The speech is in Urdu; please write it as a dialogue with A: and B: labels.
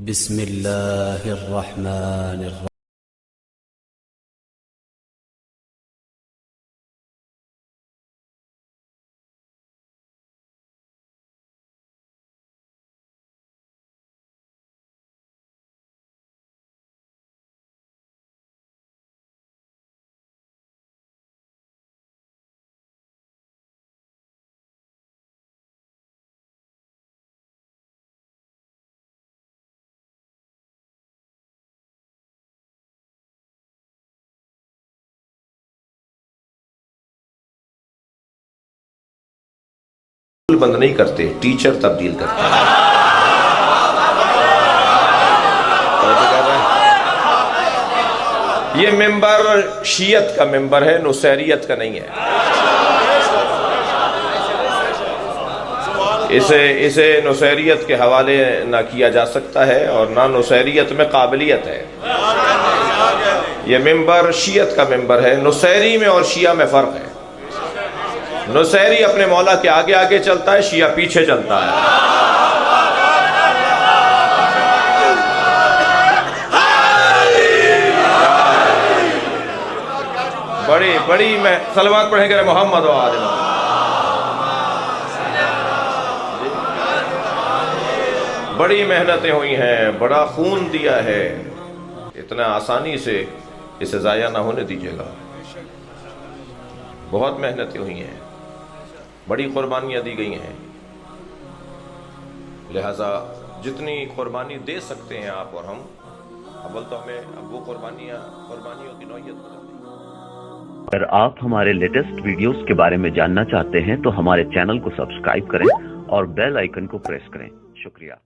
A: بسم اللہ الرحمن الرحیم۔
B: بند نہیں کرتے، ٹیچر تبدیل کرتے ہیں۔ یہ ممبر شیعت کا ممبر ہے، نصیریت کا نہیں ہے۔ اسے نصیریت کے حوالے نہ کیا جا سکتا ہے اور نہ نصیریت میں قابلیت ہے۔ یہ ممبر شیعت کا ممبر ہے۔ نصیری میں اور شیعہ میں فرق ہے۔ نصیری اپنے مولا کے آگے آگے چلتا ہے، شیعہ پیچھے چلتا ہے۔ بڑی صلوات پڑھیں گے محمد و آل محمد۔ بڑی محنتیں ہوئی ہیں، بڑا خون دیا ہے، اتنا آسانی سے اسے ضائع نہ ہونے دیجیے گا۔ بہت محنتیں ہوئی ہیں، بڑی قربانیاں دی گئی ہیں، لہذا جتنی قربانی دے سکتے ہیں آپ اور ہم، اول تو ہمیں اب وہ قربانیوں کی نوعیت بتا دیں۔
C: اگر آپ ہمارے لیٹسٹ ویڈیوز کے بارے میں جاننا چاہتے ہیں تو ہمارے چینل کو سبسکرائب کریں اور بیل آئیکن کو پریس کریں۔ شکریہ۔